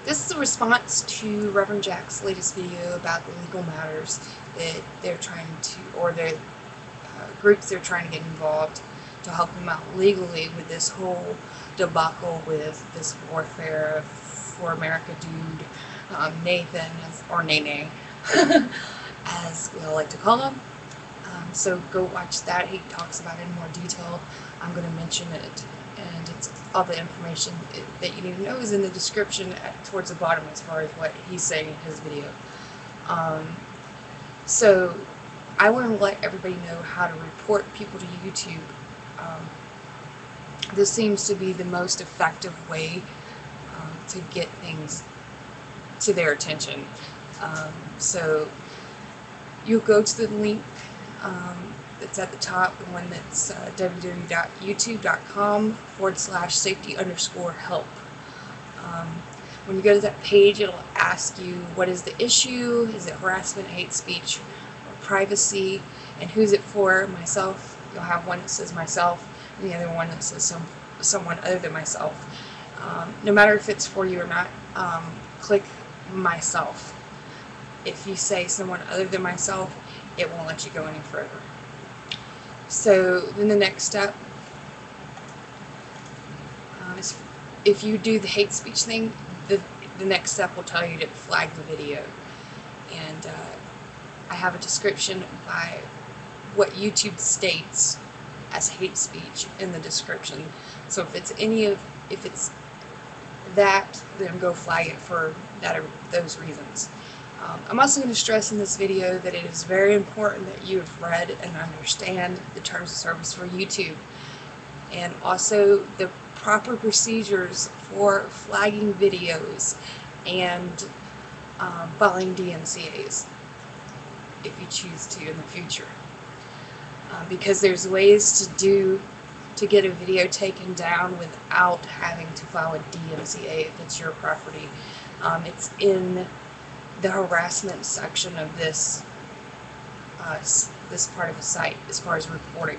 This is a response to Reverend Jack's latest video about the legal matters that they're trying to, or the groups they're trying to get involved to help them out legally with this whole debacle with this warfare for America dude, Nathan, or Nene, as we all like to call him. So go watch that. He talks about it in more detail. I'm going to mention it, and it's all the information that you need to know is in the description towards the bottom as far as what he's saying in his video. So I want to let everybody know how to report people to YouTube. This seems to be the most effective way to get things to their attention. So you'll go to the link that's at the top, the one that's www.youtube.com/safety_help. When you go to that page, it'll ask you what is the issue, is it harassment, hate speech, or privacy, and who's it for. Myself. You'll have one that says myself, and the other one that says someone other than myself. No matter if it's for you or not, click myself. If you say someone other than myself, it won't let you go any further. So then the next step is, if you do the hate speech thing, the next step will tell you to flag the video. And I have a description by what YouTube states as hate speech in the description. So if it's that, then go flag it for those reasons. I'm also going to stress in this video that it is very important that you have read and understand the terms of service for YouTube, and also the proper procedures for flagging videos and filing DMCAs if you choose to in the future. Because there's ways to get a video taken down without having to file a DMCA if it's your property. It's in the harassment section of this part of the site as far as reporting.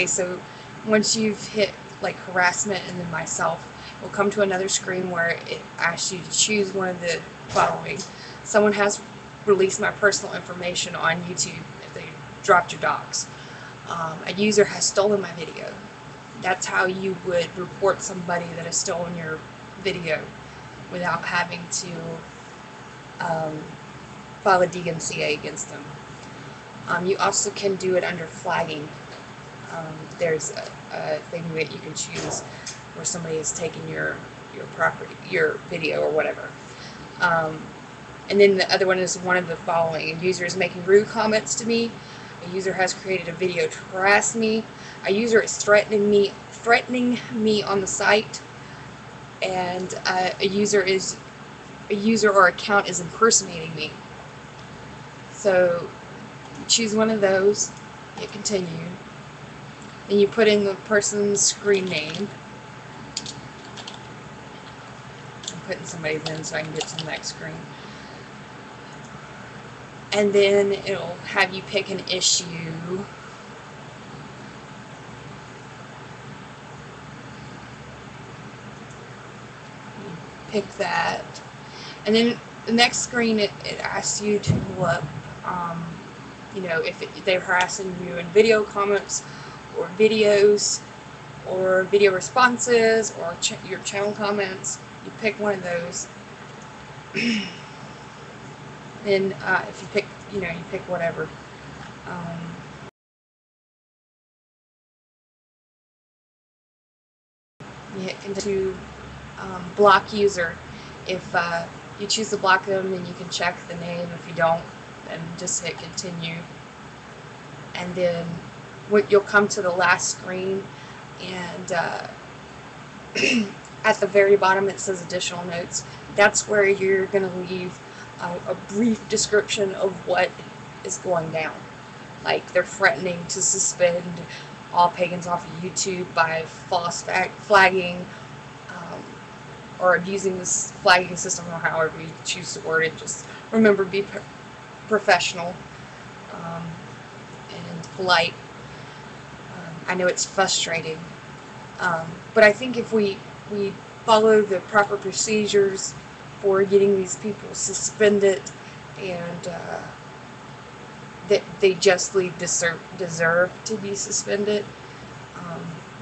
So once you've hit like harassment and then myself, we'll come to another screen where it asks you to choose one of the following. Someone has released my personal information on YouTube if they dropped your docs. A user has stolen my video. That's how you would report somebody that has stolen your video without having to file a DMCA against them. You also can do it under flagging. There's a thing that you can choose where somebody has taken your property, your video or whatever. And then the other one is one of the following. A user is making rude comments to me. A user has created a video to harass me. A user is threatening me on the site. And a user or account is impersonating me. So you choose one of those, hit continue, then you put in the person's screen name. I'm putting somebody's in so I can get to the next screen. And then it'll have you pick an issue. Pick that, and then the next screen it asks you to pull up, if they're harassing you in video comments or videos or video responses or your channel comments. You pick one of those. Then if you pick, you pick whatever. You hit continue. Block user. If you choose to block them, then you can check the name. If you don't, then just hit continue. And then you'll come to the last screen, and at the very bottom it says additional notes. That's where you're going to leave a brief description of what is going down. Like, they're threatening to suspend all pagans off of YouTube by false flagging, or abusing this flagging system, or however you choose to word it. Just remember, be professional and polite. I know it's frustrating, but I think if we we follow the proper procedures for getting these people suspended, and that they justly deserve to be suspended.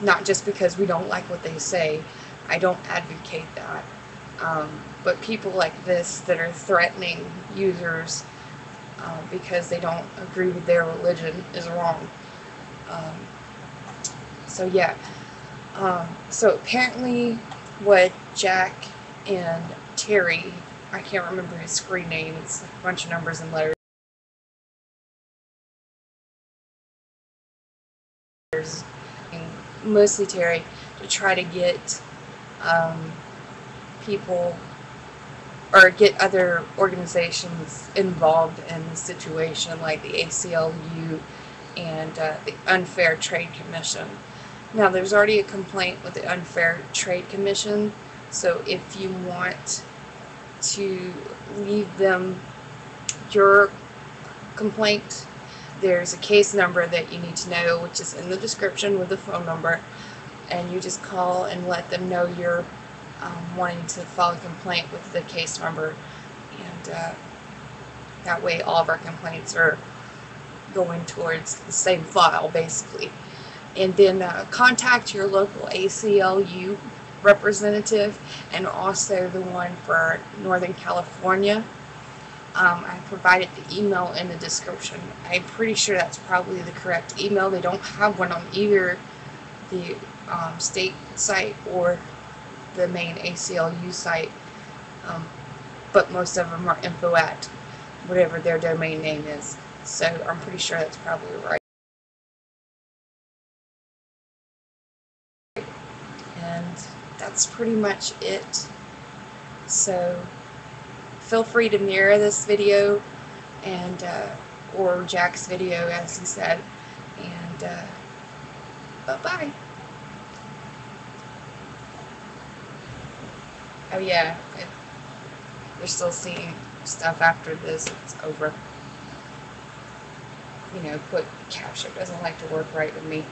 Not just because we don't like what they say. I don't advocate that. But people like this that are threatening users because they don't agree with their religion is wrong. So yeah. So apparently what Jack and Terry, I can't remember his screen name, it's a bunch of numbers and letters, mostly Terry, to try to get people or get other organizations involved in the situation, like the ACLU and the Unfair Trade Commission. Now, there's already a complaint with the Unfair Trade Commission, so if you want to leave them your complaint, there's a case number that you need to know, which is in the description with the phone number, and you just call and let them know you're wanting to file a complaint with the case number, and that way all of our complaints are going towards the same file, basically. And then contact your local ACLU representative, and also the one for Northern California. I provided the email in the description. I'm pretty sure that's probably the correct email. They don't have one on either the state site or the main ACLU site, but most of them are info at whatever their domain name is. So I'm pretty sure that's probably right. And that's pretty much it. So feel free to mirror this video and or Jack's video, as he said, and bye-bye. Oh yeah, you're still seeing stuff after this, it's over. You know, put capture doesn't like to work right with me.